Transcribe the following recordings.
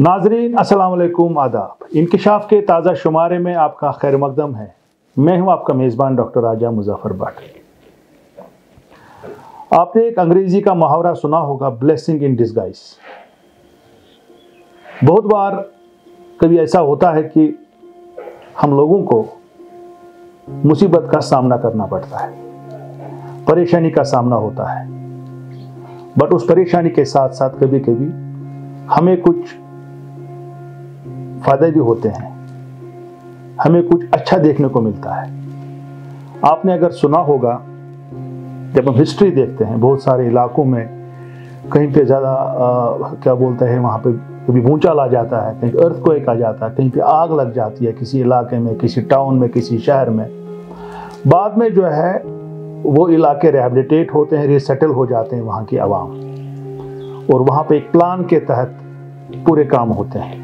नाजरीन अस्सलाम वालेकुम, आदाब। इंकिशाफ के ताज़ा शुमारे में आपका खैर मकदम है। मैं हूं आपका मेज़बान डॉक्टर राजा मुजफ्फर भट्ट। आपने एक अंग्रेजी का मुहावरा सुना होगा, ब्लेसिंग इन डिस्गाइज। बहुत बार कभी ऐसा होता है कि हम लोगों को मुसीबत का सामना करना पड़ता है, परेशानी का सामना होता है, बट उस परेशानी के साथ साथ कभी कभी हमें कुछ फायदे भी होते हैं, हमें कुछ अच्छा देखने को मिलता है। आपने अगर सुना होगा, जब हम हिस्ट्री देखते हैं बहुत सारे इलाकों में कहीं पे ज़्यादा क्या बोलते हैं, वहाँ पे कभी भूचाल आ जाता है, कहीं अर्थक्वेक आ जाता है, कहीं पे आग लग जाती है किसी इलाके में, किसी टाउन में, किसी शहर में। बाद में जो है वो इलाके रिहेबिलिटेट होते हैं, रीसेटल हो जाते हैं वहाँ की आवाम, और वहाँ पे एक प्लान के तहत पूरे काम होते हैं।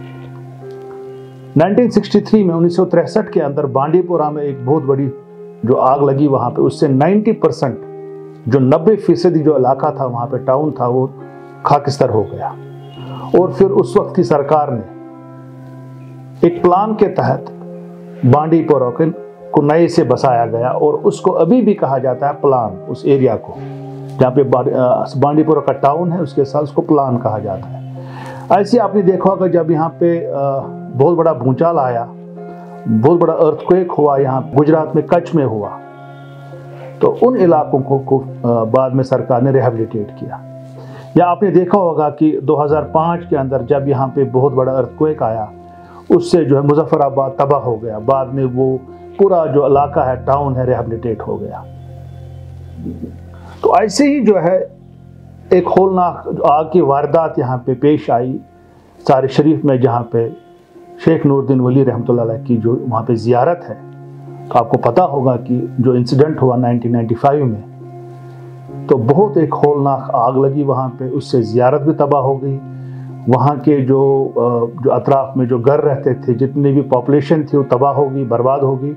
1963 में 1963 के अंदर बांडीपुरा में एक बहुत बड़ी जो आग लगी वहाँ पे, उससे 90% जो 90% जो इलाका था वहाँ पे, टाउन था, वो खाकिस्तर हो गया। और फिर उस वक्त की सरकार ने एक प्लान के तहत बांडीपुरा को नए से बसाया गया, और उसको अभी भी कहा जाता है प्लान। उस एरिया को जहाँ पे बांडीपुरा का टाउन है, उसके साथ उसको प्लान कहा जाता है। ऐसे आपने देखा होगा, जब यहाँ पे बहुत बड़ा भूचाल आया, बहुत बड़ा अर्थक्वेक हुआ, यहाँ गुजरात में कच्छ में हुआ, तो उन इलाकों को बाद में सरकार ने रिहेबिलिटेट किया। या आपने देखा होगा कि 2005 के अंदर जब यहाँ पे बहुत बड़ा अर्थक्वेक आया, उससे जो है मुजफ्फराबाद तबाह हो गया। बाद में वो पूरा जो इलाका है, टाउन है, रिहेबिलिटेट हो गया। तो ऐसे ही जो है एक होलनाक आग की वारदात यहाँ पे पेश आई सारे शरीफ में, जहाँ पे शेख नूरुद्दीन वली रहमतुल्लाह अलैह की जो वहाँ पे ज़ियारत है। तो आपको पता होगा कि जो इंसिडेंट हुआ 1995 में, तो बहुत एक होलनाक आग लगी वहाँ पे, उससे ज़ियारत भी तबाह हो गई। वहाँ के जो अतराफ में जो घर रहते थे, जितनी भी पॉपुलेशन थी, वो तबाह हो गई, बर्बाद हो गई।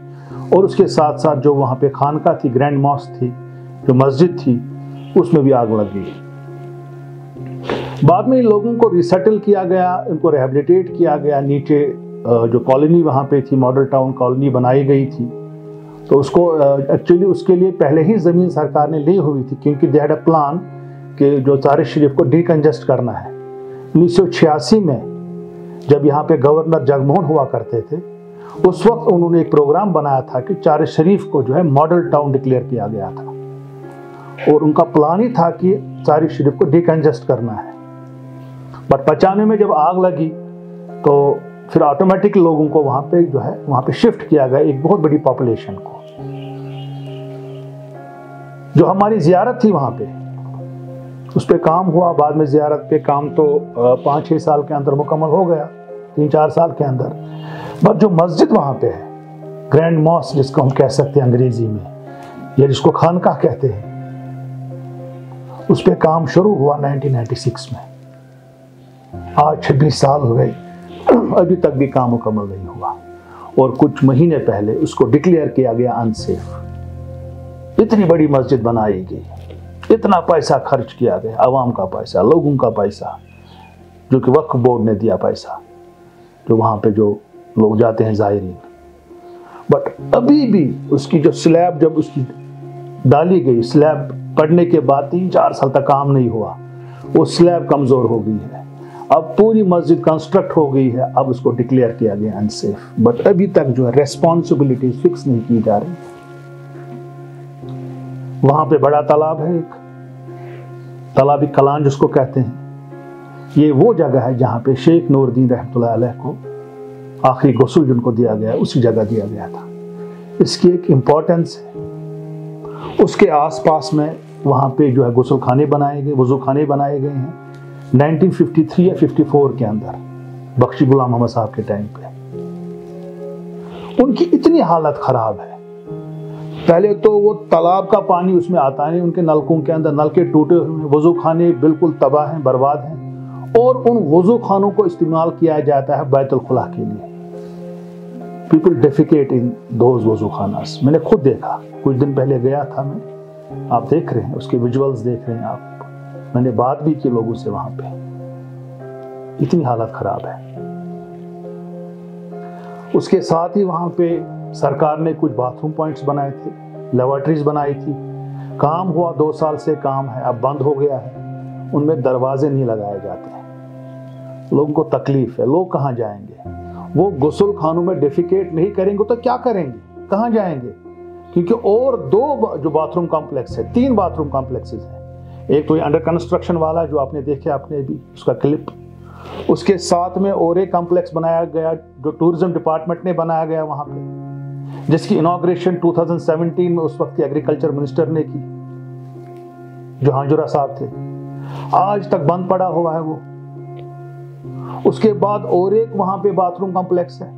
और उसके साथ साथ जो वहाँ पे खानका थी, ग्रैंड मॉस्क थी, जो मस्जिद थी, उसमें भी आग लग गई। बाद में इन लोगों को रिसेटल किया गया, इनको रिहेबिलिटेट किया गया। नीचे जो कॉलोनी वहाँ पे थी, मॉडल टाउन कॉलोनी बनाई गई थी। तो उसको एक्चुअली उसके लिए पहले ही ज़मीन सरकार ने ली हुई थी, क्योंकि दे हैड अ प्लान कि जो तारिक शरीफ को डीकंजेस्ट करना है। 1986 में जब यहाँ पे गवर्नर जगमोहन हुआ करते थे, उस वक्त उन्होंने एक प्रोग्राम बनाया था कि तारिक शरीफ को जो है मॉडल टाउन डिक्लेयर किया गया था, और उनका प्लान ही था कि तारिक शरीफ को डीकंजेस्ट करना है। बट 95 में जब आग लगी, तो फिर ऑटोमेटिक लोगों को वहाँ पे जो है वहाँ पे शिफ्ट किया गया, एक बहुत बड़ी पॉपुलेशन को। जो हमारी ज़ियारत थी वहाँ पे, उस पे काम हुआ। बाद में ज़ियारत पे काम तो 5-6 साल के अंदर मुकम्मल हो गया, 3-4 साल के अंदर। बट जो मस्जिद वहाँ पे है, ग्रैंड मॉस्क जिसको हम कह सकते हैं अंग्रेजी में, या जिसको खानका कहते हैं, उस पे काम शुरू हुआ 1996 में। आज 26 साल हो गए, अभी तक भी काम मुकम्मल नहीं हुआ। और कुछ महीने पहले उसको डिक्लेयर किया गया अनसेफ। इतनी बड़ी मस्जिद बनाई गई, इतना पैसा खर्च किया गया, आवाम का पैसा, लोगों का पैसा, जो कि वक्फ बोर्ड ने दिया पैसा, जो वहाँ पे जो लोग जाते हैं ज़ायरीन। बट अभी भी उसकी जो स्लैब जब उसकी डाली गई, स्लैब पड़ने के बाद 3-4 साल तक काम नहीं हुआ, वो स्लैब कमज़ोर हो गई है। अब पूरी मस्जिद कंस्ट्रक्ट हो गई है, अब उसको डिक्लेयर किया गया अनसेफ। बट अभी तक जो है रेस्पॉन्सिबिलिटी फिक्स नहीं की जा रही। वहां पे बड़ा तालाब है, एक तालाबी कलान जिसको कहते हैं, ये वो जगह है जहां पे शेख नूरुद्दीन रहमतुल्लाह अलैह को आखिरी गुस्ल जिनको दिया गया, उसी जगह दिया गया था। इसकी एक इम्पोर्टेंस है। उसके आसपास में वहां पे जो है गुस्ल खाने बनाए गए, वजू खाने बनाए गए हैं 1953 या 54 के अंदर, बख्शी गुलाम मोहम्मद साहब के टाइम पे। उनकी इतनी हालत खराब है, पहले तो वो तालाब का पानी उसमें आता नहीं, उनके नलकों के अंदर नलके टूटे हुए, वजू खाने बिल्कुल तबाह हैं, बर्बाद हैं, और उन वजू खानों को इस्तेमाल किया जाता है बैतुल खुला के लिए। पीपल डेफिकेट इन दोज वजू खानास। मैंने खुद देखा, कुछ दिन पहले गया था मैं, आप देख रहे हैं, उसके विजुअल्स देख रहे हैं आप। मैंने बात भी की लोगों से वहां पे। इतनी हालत खराब है। उसके साथ ही वहां पे सरकार ने कुछ बाथरूम पॉइंट्स बनाए थे, लेबोरेटरीज बनाई थी, काम हुआ, 2 साल से काम है, अब बंद हो गया है। उनमें दरवाजे नहीं लगाए जाते हैं, लोगों को तकलीफ है, लोग कहाँ जाएंगे? वो गुस्ल खानों में डेफिकेट नहीं करेंगे तो क्या करेंगे, कहाँ जाएंगे? क्योंकि और 2 जो बाथरूम कॉम्प्लेक्स है, 3 बाथरूम कॉम्प्लेक्सेस हैं। एक तो ये अंडर कंस्ट्रक्शन वाला जो आपने देखे, आपने भी उसका क्लिप, उसके साथ में और एक कॉम्प्लेक्स बनाया गया जो टूरिज्म डिपार्टमेंट ने बनाया गया वहां पे, जिसकी इनॉग्रेशन 2017 में उस वक्त के एग्रीकल्चर मिनिस्टर ने की, जो हांजुरा साहब थे। आज तक बंद पड़ा हुआ है वो। उसके बाद और एक वहां पे बाथरूम कॉम्प्लेक्स है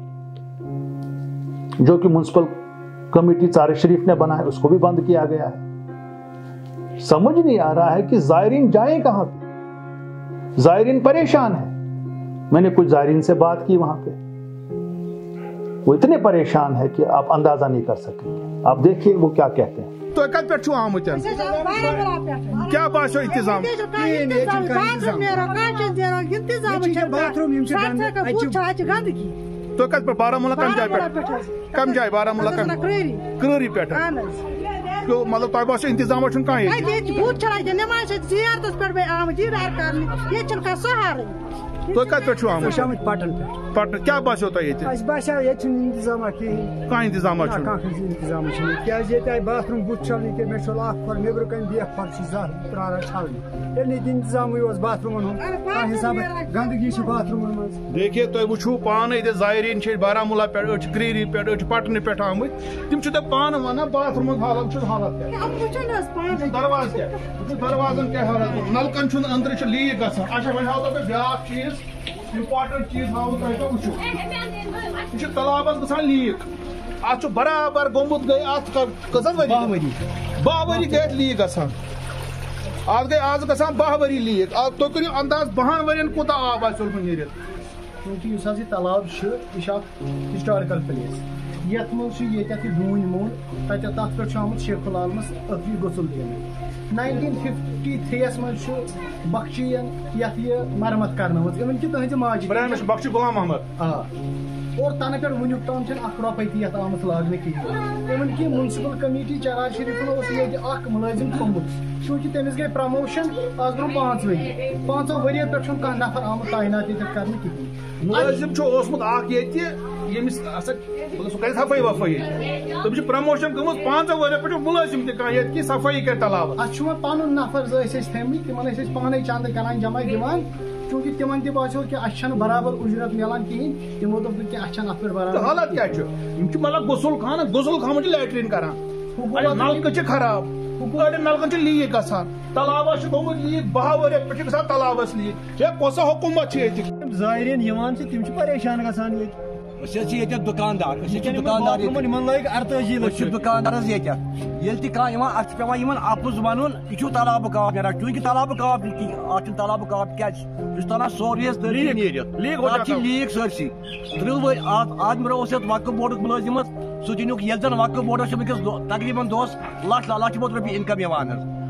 जो कि म्युनिसिपल कमेटी तारिक शरीफ ने बनाया, उसको भी बंद किया गया है। समझ नहीं आ रहा है कि जायरीन जाए कहां पे। जायरीन परेशान है। मैंने कुछ जायरीन से बात की वहां पे, वो इतने परेशान है कि आप अंदाजा नहीं कर सकेंगे। आप देखिए वो क्या कहते हैं। तो कत पे आमुत क्या बासो इंतजाम तो कत पे बारामूला कम जाए बारामूला क्रोरी पे तो मतलब तुम बासो इंतजाम तो कत पे आमुत पटन क्या बासो तो इंतजाम कह इंतजाम बाथरूम बुत छलने के नबर कन त्रारा छलने इंतजाम बाथरूम हिसाब गंदगी बाथरूम देखिए तुम वो पान जायरीन बारामूला पे क्रीरी पे पटन पे आमुत तम पान वन बाथरूम हालत दरवाज क्या दरवाजन क्या हालत नलकन अंदर लीक ग अच्छा वो हाव तुम ब्या चीज इंपॉर्टेंट चीज हाव तुम तलाबस ग लीक अत बराबर गोमुत गई अत कजन वरी 10 वरी गई लीक गई आज ग 10 वरी लीक तुम करो अंदाज 10 वरियन कोता आब आोलमुत नीर क्योंकि तलाब हिस्टोरिकल प्लेस ये डून मूल तथ पे आमुत शेखुल आलमस अफी गुसल दिन 1953 मज बख्शियन ये मरम्मत कर माजी बख्शी गुलाम अहमद और तन पे वुक तान ₹1 ती आमत लाने कहें कि म्यूनसिपल कमेटी चरार शरीफ मुलाजिम थोमुत चूंकि तमिस गई प्रमोशन आज ब्रो 5 वरी 5 वरियो पे कह नफर आमुत तैनात कर मुलाजिम यमिस सफाई वफाई तम प्रमोशन गम 5 वरियो पे मुलाजिम तह सफाई कर तलाब अत पन नफर थमित तिमन पाने चंद कर जमा दिवान चूंकि तिमन तसो कि अ बराबर उजरत मिलान कहें तमो दोप अत पे बराबर हालत क्या मतलब गुसल खान लैट्रिन कर नलक खराब नलकन लीक ग तलाबस गोमुत लीक 10 वरियो पे ग तलाबस लीक ये कोसा हुकूमत जायरीन तम परेशान ग दुकानदार अपुज वन यह तलाब काप ना चूंकि तलाब काप तलाब काप क्या तान सोरे लीक सरसी 3 वरी आज ब्रो वक्फ बोर्ड मुलाजिम सह चुनुक ये जन वक्फ बोर्ड तकरीबन दोस लाख रुपये इनकम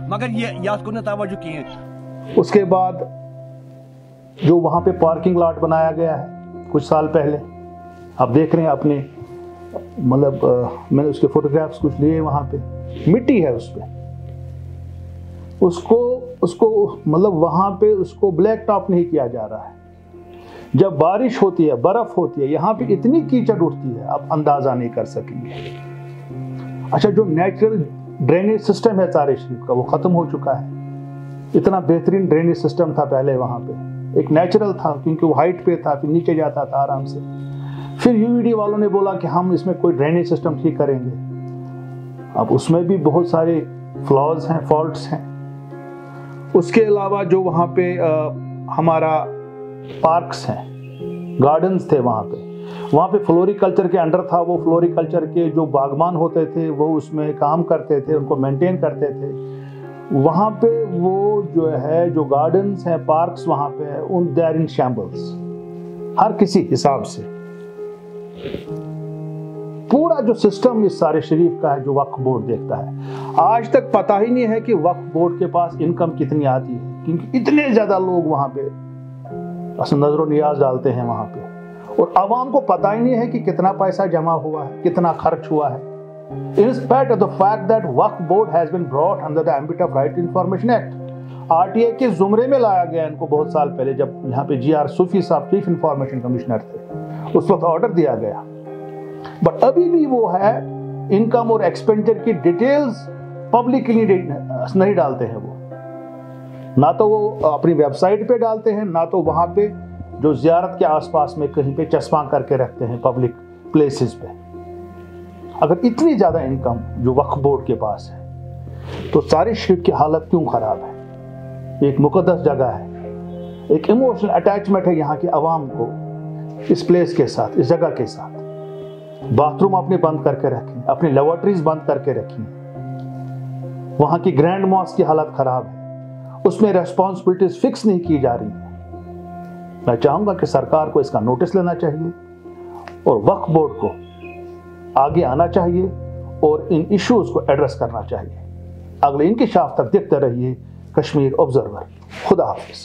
मगर ये को तवज्जो कहें। उसके बाद जो वहाँ पे पार्किंग लॉट बनाया गया है कुछ साल पहले, आप देख रहे हैं अपने, मतलब मैंने उसके फोटोग्राफ्स कुछ लिए वहाँ पे, मिट्टी है उस पे, उसको मतलब वहाँ पे उसको ब्लैक टॉप नहीं किया जा रहा है। जब बारिश होती है, बर्फ होती है, यहाँ पे इतनी कीचड़ उठती है आप अंदाजा नहीं कर सकेंगे। अच्छा, जो नेचुरल ड्रेनेज सिस्टम है तारिक शरीफ का वो खत्म हो चुका है। इतना बेहतरीन ड्रेनेज सिस्टम था पहले वहाँ पे, एक नेचुरल था क्योंकि वो हाइट पे था, फिर नीचे जाता था आराम से। फिर यूईडी वालों ने बोला कि हम इसमें कोई ड्रेनेज सिस्टम ठीक करेंगे। अब उसमें भी बहुत सारे फ्लॉज हैं, फॉल्ट्स हैं। उसके अलावा जो वहाँ पे हमारा पार्क्स हैं, गार्डन्स थे वहाँ पे फ्लोरिकल्चर के अंडर था। वो फ्लोरिकल्चर के जो बागबान होते थे वो उसमें काम करते थे, उनको मेंटेन करते थे। वहाँ पे वो जो है, जो गार्डन्स हैं, पार्क्स वहाँ पे है, उन दे आर इन शैम्बल्स हर किसी हिसाब से। पूरा जो सिस्टम इस तारिक शरीफ का है जो वक्फ बोर्ड देखता है, आज तक पता ही नहीं है कि वक्फ बोर्ड के पास इनकम कितनी आती है, क्योंकि इतने ज्यादा लोग वहां पे नजर नियाज डालते हैं वहाँ पे, और आवाम को पता ही नहीं है कि कितना पैसा जमा हुआ है, कितना खर्च हुआ है। In spite of the fact that Waqf board has been brought under the ambit of Right to Information Act, RTA के जुमरे में लाया गया इनको बहुत साल पहले, जब यहाँ पे GR सूफी साहब चीफ इंफॉर्मेशन कमिश्नर थे, उस वक्त ऑर्डर दिया गया। बट अभी भी वो है इनकम और एक्सपेंडिचर की डिटेल्स पब्लिकली नहीं डालते हैं। वो ना तो वो अपनी वेबसाइट पे डालते हैं, ना तो वहां पे जो जियारत के आसपास में कहीं पे चस्पा करके रखते हैं पब्लिक प्लेसेस पे। अगर इतनी ज्यादा इनकम जो वक्फ बोर्ड के पास है, तो सारी शरीफ की हालत क्यों खराब है? एक मुकद्दस जगह है, एक इमोशनल अटैचमेंट है यहाँ की आवाम को इस प्लेस के साथ, इस जगह के साथ। बाथरूम अपने बंद करके रखें, अपनी लेबोरेटरीज बंद करके रखें। वहां की ग्रैंड मॉस्क की हालत खराब है, उसमें रेस्पॉन्सिबिलिटीज फिक्स नहीं की जा रही है। मैं चाहूंगा कि सरकार को इसका नोटिस लेना चाहिए और वक्फ बोर्ड को आगे आना चाहिए और इन इश्यूज को एड्रेस करना चाहिए। अगले इंकिशाफ तक देखते रहिए कश्मीर ऑब्जर्वर। खुदा हाफिज।